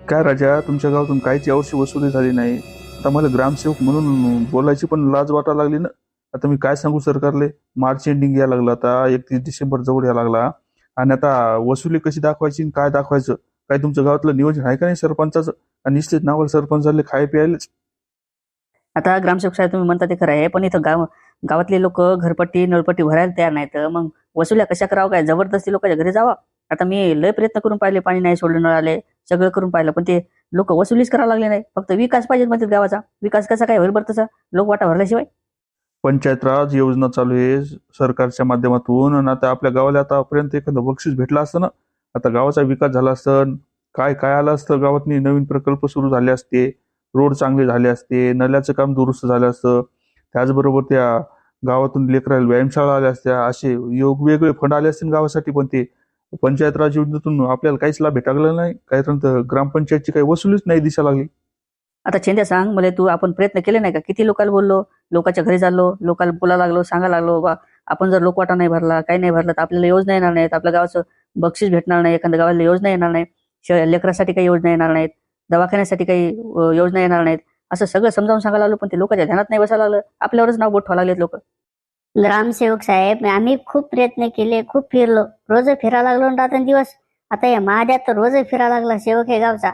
काय राजा, तुमच्या गावातून काहीच यावर्षी वसुली झाली नाही. आता मला ग्रामसेवक म्हणून बोलायची पण लाज वाटायला लागली ना. आता मी काय सांगू सरकारले. मार्च एंडिंग या लागला, आता 31 डिसेंबर जवळ या लागला. आणि आता वसुली कशी दाखवायची आणि काय दाखवायचं, काय तुमच्या गावातलं नियोजन आहे का नाही सरपंचाचं? आणि निश्चित नावाला सरपंच झाले खाय प्यायलेच. आता ग्रामसेवक साहेब तुम्ही म्हणता ते खरं आहे, पण इथं गावातले लोक घरपट्टी नळपट्टी भरायला तयार नाहीत. मग वसुल्या कशा करावं, काय जबरदस्ती लोकांच्या घरी जावा? आता मी लय प्रयत्न करून पाहिले, पाणी नाही सोडलं, नळ आले, सगळं करून पाहिलं, पण ते लोक वसुलीच करायला लागले नाही. फक्त विकास पाहिजे म्हणतात गावाचा. विकास कसा काय होईल बरं तसा, लोक वाटा भरल्याशिवाय? पंचायत राज योजना चालू आहे सरकारच्या माध्यमातून, आणि आता आपल्या गावाला आतापर्यंत एखादं बक्षीस भेटलं असतं ना. आता गावाचा विकास झाला असतं, काय काय आलं असतं गावातनी, नवीन प्रकल्प सुरू झाले असते, रोड चांगले झाले असते, नल्याचं काम दुरुस्त झालं असतं. त्याचबरोबर त्या गावातून लेकराला व्यायामशाळा आल्या असत्या, असे वेगवेगळे फंड आले असतील गावासाठी. पण ते पंचायत राज योजनेतून आपल्याला काहीच लाभ भेटागला नाही. काय तर ग्रामपंचायतची काही वसुलीच नाही दिसा लागली. आता चेंद्या सांग मला, तू आपण प्रयत्न केले नाही का? किती लोकांना बोललो, लोकांच्या घरी चाललो, लोकांना बोलायला लागलो, सांगायला लागलो, बा आपण जर लोकवाटा नाही भरला, काही नाही भरला तर आपल्याला योजना येणार नाहीत, आपल्या गावाचं बक्षीस भेटणार नाही, एखाद्या गावाला योजना येणार नाही, लेकरासाठी काही योजना येणार नाहीत, दवाखान्यासाठी काही योजना येणार नाहीत, असं सगळं समजावून सांगायला लागलो. पण ते लोकांच्या ध्यानात नाही बसायला लागलं, आपल्यावरच नाव बोट ठेवायला लागलेत लोक. ग्रामसेवक साहेब, आम्ही खूप प्रयत्न केले, खूप फिरलो, रोज फिरायला लागलो ना रात्रंदिवस. आता या महाद्यात तर रोज फिरायला लागला सेवक हे गावचा,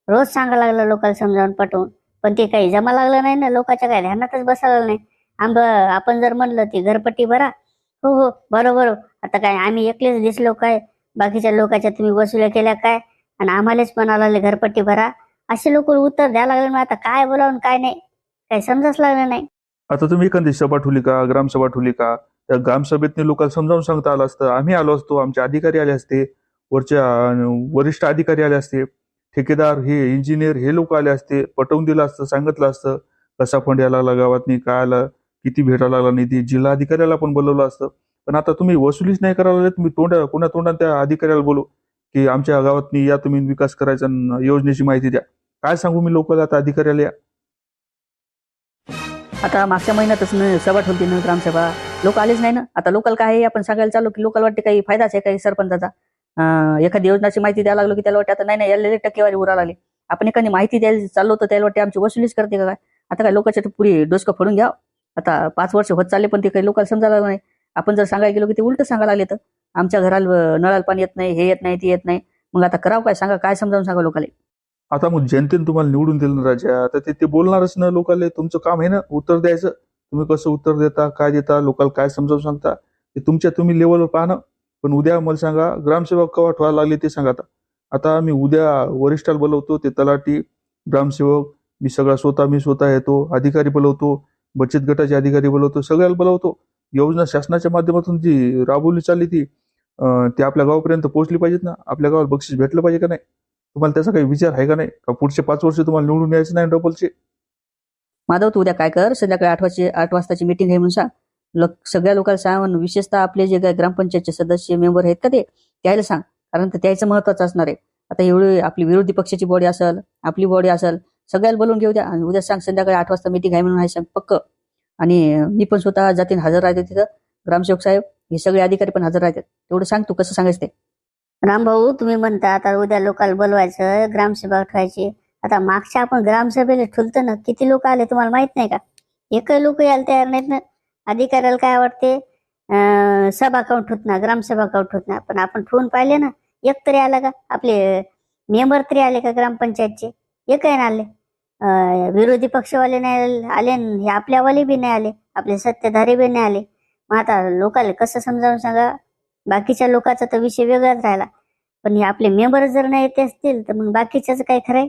रोज सांगायला लागला लोकांना समजावून पटवून. पण ते काही जमा लागलं नाही ना, लोकांच्या काही ध्यानातच बसायला नाही. आपण जर म्हणलं ती घरपट्टी भरा, हो हो बरोबर, आता काय आम्ही एकलेच दिसलो काय? बाकीच्या लोकांच्या तुम्ही वसुल्या केल्या काय? आणि आम्हालाच म्हणायला लागले घरपट्टी भरा, असे लोक उत्तर द्यायला लागले. मग आता काय बोलावून काय नाही, काही समजाच लागलं नाही. आता तुम्ही एखादी सभा ठेवली का, ग्रामसभा ठेवली का, त्या ग्रामसभेतनी लोकांना समजावून सांगता आलं असतं. आम्ही आलो असतो, आमचे अधिकारी आले असते, वरच्या वरिष्ठ अधिकारी आले असते, ठेकेदार हे इंजिनियर हे लोक आले असते, पटवून दिलं असतं, सांगितलं असतं कसा फंड यायला लागला गावातनी, काय आलं, किती भेटायला लागला निधी, जिल्हा अधिकाऱ्याला पण बोलवलं असतं. पण आता तुम्ही वसुलीच नाही करायला लागले. तुम्ही कोणा तोंडात त्या अधिकाऱ्याला बोलू की आमच्या गावातनी या, तुम्ही विकास करायचा, योजनेची माहिती द्या. काय सांगू मी लोकांना आता अधिकाऱ्याला या? आता मागच्या महिन्यातच सभा ठेवली ना ग्रामसभा, लोक आलेच नाही ना. आता लोकल काय आहे, आपण सांगायला चालू की लोकल वाटते काही फायदाच आहे काही सरपंचाचा. एखादी योजनाची माहिती द्यायला लागलो की त्याला वाटते आता नाही नाही, याला टक्केवारी उरा लागली. आपण एखादी माहिती द्यायला चाललो तर त्याला वाटते आमची वसुलीच करते का काय? आता काय लोकांच्या पुढे डोसकं फोडून घ्या. आता 5 वर्ष होत चालले, पण ते काही लोकांना समजायला नाही. आपण जर सांगायला गेलो की ते उलट सांगायला लागले, तर आमच्या घराला नळाला पाणी येत नाही, हे येत नाही, ती येत नाही. मग आता करावं काय, सांगा काय समजावून सांगा लोकांना. आता मग जनतेने तुम्हाला निवडून दिलं ना राजा, तर ते बोलणारच ना लोकांना. तुमचं काम आहे ना उत्तर द्यायचं. तुम्ही कसं उत्तर देता, काय देता, लोकांना काय समजावून सांगता, ते तुम्ही लेवलवर पाहा ना. पण उद्या मला सांगा ग्रामसेवक कवा ठेवायला लागले ते सांगा. आता मी उद्या वरिष्ठाला बोलवतो, ते तलाठी, ग्रामसेवक, मी स्वतः येतो, अधिकारी बोलवतो, बचत गटाचे अधिकारी बोलवतो, सगळ्याला बोलवतो. योजना शासनाच्या माध्यमातून जी राबवली चालली ती आपल्या गावापर्यंत पोहोचली पाहिजेत ना. आपल्या गावाला बक्षीस भेटलं पाहिजे का नाही? तुम्हाला त्याचा काही विचार आहे का नाही? का पुढचे 5 वर्ष तुम्हाला निवडून यायचं नाही डबलचे? माधव, तू उद्या काय कर, संध्याकाळी 8 वाजताची मीटिंग आहे म्हणून सांग. सगळ्या लोकांना सांग, विशेषतः आपले जे काय ग्रामपंचायतचे सदस्य मेंबर आहेत का ते त्याला सांग, कारण त्याचं महत्वाचं असणार आहे. आता एवढी आपली विरोधी पक्षाची बॉडी असेल, आपली बॉडी असेल, सगळ्याला बोलून घेऊ द्या. आणि उद्या सांग संध्याकाळी 8 वाजता मीटिंग आहे म्हणून आहे सांग पक्क. आणि मी पण स्वतः जातीन, हजर राहते तिथं. ग्रामसेवक साहेब हे सगळे अधिकारी पण हजर राहतात. तेवढं सांग तू कसं सांगायचं ते. रामभाऊ, तुम्ही म्हणता आता उद्या लोकांना बोलवायचं, ग्रामसभा ठेवायची. आता मागच्या आपण ग्रामसभेला ठुलतो ना, किती लोक आले तुम्हाला माहित नाही का? एकही लोक यायला तयार नाहीत ना. अधिकाऱ्याला काय वाटते, सभा काऊन ठेवत ना, ग्रामसभा काऊन ठेवत ना. पण आपण ठेवून पाहिले ना, एक तरी आला का? आपले मेंबर तरी आले का ग्रामपंचायतचे? एकही नाही आले. विरोधी पक्षवाले नाही आले, हे आपल्यावाले बी नाही आले, आपले सत्ताधारी बी नाही आले. मग आता लोकांना कसं समजावून सांगा? बाकीच्या लोकांचा तर विषय वेगळाच राहिला, पण हे आपले मेंबर जर नाही येते असतील तर मग बाकीच्याच काय खरंय?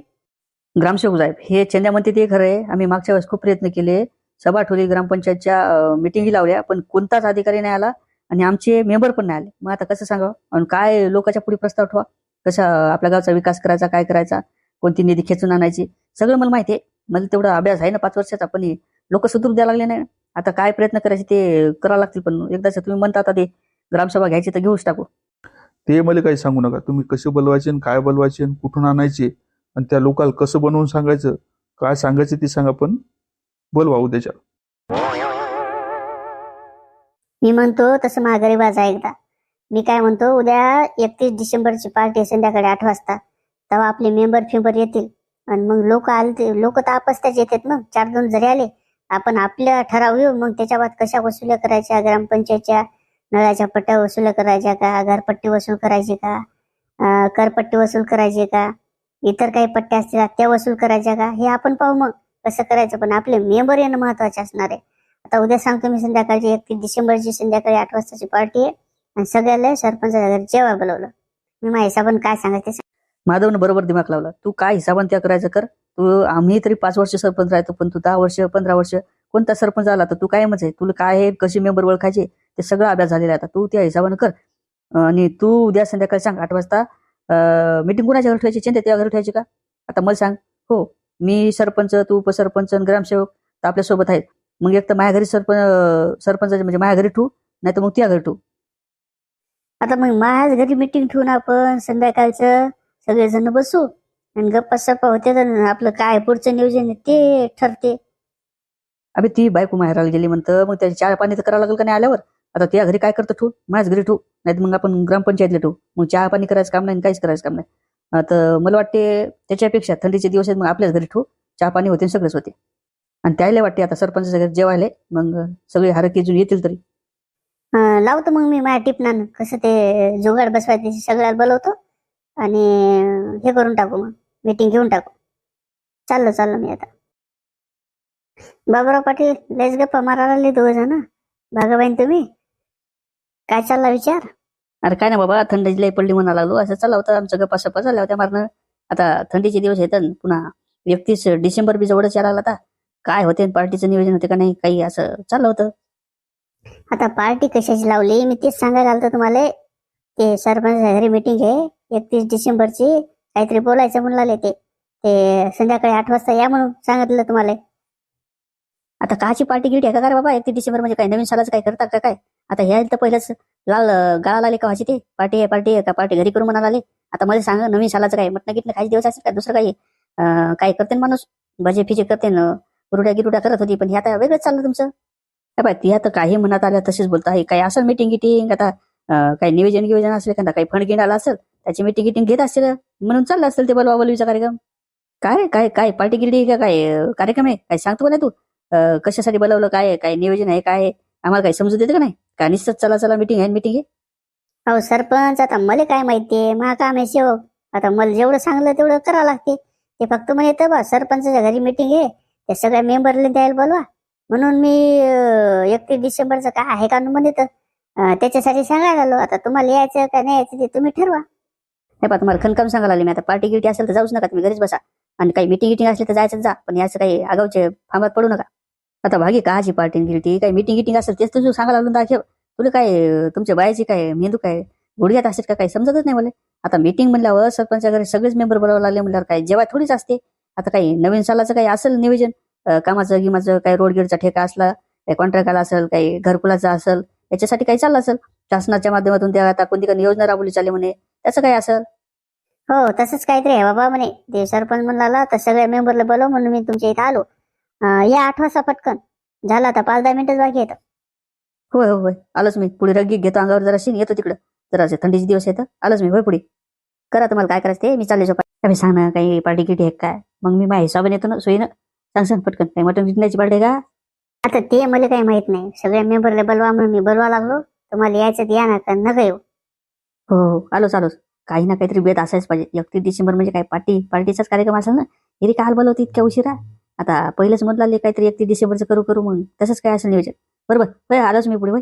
ग्रामसेवक साहेब हे चेंद्या म्हणते ते खरं आहे. आम्ही मागच्या वेळेस खूप प्रयत्न केले, सभा ठेवली, ग्रामपंचायतच्या मिटिंगी लावल्या, पण कोणताच अधिकारी नाही आला आणि आमचे मेंबर पण नाही आले. मग आता कसं सांगावं आणि काय लोकांच्या पुढे प्रस्ताव ठेवा, कसा आपल्या गावचा विकास करायचा, काय करायचा, कोणती निधी खेचून आणायची, सगळं मला माहिती आहे. मला तेवढा अभ्यास आहे ना 5 वर्षाचा. पण लोक सुधरू द्यायला लागले नाही. आता काय प्रयत्न करायचे ते करावं लागतील. पण एकदाच तुम्ही म्हणता आता ते ग्रामसभा घ्यायची तर घेऊच टाकू. ते मला काही सांगू नका. तुम्ही कसे बोलवायचे, काय बोलवायचे, कुठून आणायचे, आणि त्या लोकांना कसं बनवून सांगायचं, काय सांगायचं ते सांगा. पण बोलवा उद्याच्या. मी म्हणतो तसं माघारी वाजा एकदा. मी काय म्हणतो, उद्या 31 डिसेंबरची पार्टी संध्याकाळी 8 वाजता. तेव्हा आपले मेंबर फिंबर येतील आणि मग लोक आले, लोक तर आपसताच येतात ना, 4-2 जरी आले आपण आपल्या ठराव घेऊ, मग त्याच्या बाद कशा वसुल्या करायच्या, ग्रामपंचायतच्या नळाच्या पट्ट्या वसूल करायच्या का, घरपट्टी वसूल करायची का, करपट्टी वसूल करायची का, इतर काही पट्ट्या असतील त्या वसूल करायच्या का, हे आपण पाहू मग कसं करायचं. पण आपले मेंबर येणं महत्वाचे असणार आहे. आता उद्या सांगतो मी, संध्याकाळची 31 डिसेंबरची संध्याकाळी 8 वाजताची पार्टी आहे आणि सगळ्याला सरपंचाच्या घरी जेवाय बोलवलं. मी माझ्या हिशोबाने काय सांगायचं ते सांग. माधवनं बरोबर दिमाग लावला. तू काय हिसाबाने त्या करायचं कर. तू आम्ही तरी 5 वर्ष सरपंच राहतो, पण तू 10 वर्ष 15 वर्ष कोणता सरपंच आला तर तू कायमच आहे. तुला काय आहे, कसे मेंबर ओळखायचे ते सगळं अभ्यास झालेला आहे. आता तू त्या हिशोबाने कर. आणि तू उद्या संध्याकाळी सांग 8 वाजता मीटिंग कुणाच्या घरी ठेवायची, चंद्या त्या घरी ठेवायची का? आता मला सांग. हो, मी सरपंच, तू उपसरपंच आणि ग्रामसेवक तर आपल्यासोबत आहेत. मग एक तर माझ्या घरी सरपंच म्हणजे माझ्या घरी ठेवू, नाही तर मग त्या घरी ठेवू. आता मग माझ्याच घरी मीटिंग ठेवून आपण संध्याकाळचं सगळेजण बसू आणि गप्पा सप्पा होते, तर आपलं काय पुढचं नियोजन आहे ते ठरते. अबे ती बायको माहेराला गेली म्हणतं, मग त्याची चहा पाणी तर करावं लागेल का नाही आल्यावर. आता त्या घरी काय करतं, ठेवू माझ्याच घरी ठेवू, नाही तर मग आपण ग्रामपंचायतला ठेवू. मग चहा पाणी करायचं काम नाही आणि काहीच करायचं काम नाही. तर मला वाटते त्याच्यापेक्षा थंडीचे दिवस आहेत, मग आपल्याच घरी ठेवू, चहा पाणी होते सगळेच होते. आणि त्याला वाटते आता सरपंचाच्या घरी जेवायला, मग सगळे हरकीजून येतील तरी. लावतो मग मी माझ्या टिपणानं कसं ते जुगाड बसवायचे सगळ्याला बोलवतो आणि हे करून टाकू, मग मीटिंग घेऊन टाकू. चाललो मी आता. बाबूराव पाटील लयच गप्पा मारायला लागले 2 जण. भागाबाईन तुम्ही काय चालला विचार? अरे काय ना बाबा, थंडी लई पडली म्हणा लागलो. असं चालला होता आमचं, गप्पा सप्पा झाल्या होत्या मारणं. आता थंडीचे दिवस येतात, पुन्हा 31 डिसेंबर बी जवळच यायला लागला. आता काय होते पार्टीचं नियोजन होते का नाही, काही असं चाललं होतं. आता पार्टी कशाची लावली मी तेच सांगायला आलतो तुम्हाला. ते सरपंच घरी मीटिंग आहे 31 डिसेंबरची, काहीतरी बोलायचं म्हणून ते संध्याकाळी 8 वाजता या म्हणून सांगितलं तुम्हाला. आता काची पार्टी गिटी आहे का रे बाबा? 31 डिसेंबर म्हणजे काय नवीन सालाचं काय करतात का काय? आता ह्या तर पहिलंच लाल गाळा लागले का व्हायची ते पार्टी आहे का पार्टी घरी करून म्हणाला आले. आता मला सांगा नवीन सालाचं काय मटणं गिटणं काही दिवस असेल का दुसरं काही काय करते ना माणूस, भजे फिजे करते ना, रुड्या गिरुड्या करत होती, पण हे आता वेगळंच चाललं तुमचं. बाय ती आता काही म्हणत आल्या तसेच बोलता. हे काय असेल मीटिंग गिटिंग, आता काही नियोजन असेल एखादा, काही फंड गिंड आला असेल त्याची मीटिंग गिटिंग घेत असतील म्हणून चाललं असेल ते बोलवा बोलवीचा कार्यक्रम. काय काय काय पार्टी गिरडी का काय कार्यक्रम आहे काय सांगतो का नाही तू? कशासाठी बोलावलं, काय काय नियोजन आहे, काय आहे आम्हाला काही समजू देते का नाही? का निश्चित चला मीटिंग आहे. अहो सरपंच, आता मला काय माहितीये, मा काम आहे सेवक. आता मला जेवढं सांगलं तेवढं करावं लागते. ते फक्त म्हणे येतं बा सरपंचाच्या घरी मीटिंग आहे, त्या सगळ्या मेंबरला द्यायला बोलवा, म्हणून मी 31 डिसेंबरचं काय आहे का म्हणे तर त्याच्यासाठी सांगायला आलो. आता तुम्हाला यायचं का नाही यायचं ते तुम्ही ठरवा. हे पा तुम्हाला खनकाम सांगायला आले मी. आता पार्टी गिटी असेल तर जाऊच नका, तुम्ही घरीच बसा. आणि काही मीटिंग गिटिंग असली तर जायचं जा, पण याचं काही आगावचे फांबात पडू नका. आता भागी काची पार्टी गिटी, काही मीटिंग गिटिंग असेल तेच तुझं सांगायला लागून दाखव. तुला काय तुमच्या बायाची काय मेंदू काय गुडघ्यात असेल का काही समजतच नाही मला. आता मीटिंग म्हणल्यावर सरपंचा घरी सगळेच मेंबर बोलावं लागले म्हणल्यावर काय जेव्हा थोडीच असते. आता काही नवीन सालाचं काही असेल नियोजन, कामाचं गिमाचं काही रोड गिडचा ठेका असला, काही कॉन्ट्रॅक्ट आला असेल, काही घरकुलाचा असेल, याच्यासाठी काही चाललं असेल शासनाच्या माध्यमातून. त्या आता कोणती योजना राबवली चालली म्हणे, त्याचं काय असेल. हो तसंच काहीतरी आहे बाबा म्हणे. ते सरपंच म्हणला तर सगळ्या मेंबरला बोलव म्हणून मी तुमच्या इथे आलो. या 8 वाजता पटकन झाला, आता 5-10 मिनिटच बाकी आहेत. होय आलोच मी. पुढे रग्गी घेतो अंगावर जराशी, येतो तिकडं जरासे थंडीचे दिवस येतं. आलोच मी. होय पुढे करा तुम्हाला काय करायचं ते. मी चालले मी सांग ना काही पार्टी किटी आहे काय, मग मी माझ्या हिशोबाने येतो ना सोयीनं. सांग पटकन काही मटण विकण्याची पार्टी आहे का? आता ते मला काही माहित नाही. सगळ्या मेंबरला बोलवा म्हणून मी बोलवा लागलो. तुम्हाला यायचं तर या ना, का नका येऊ. हो आलोच. काही ना काहीतरी बेत असायच पाहिजे. 31 डिसेंबर म्हणजे काय पार्टीचाच कार्यक्रम असेल ना. हिरी काल बोलवते इतक्या उशिरा. आता पहिलेच म्हटलं काहीतरी 31 डिसेंबरचं करू मग तसंच काय असेल नियोजन. बरोबर होय आलोच मी पुढे. होय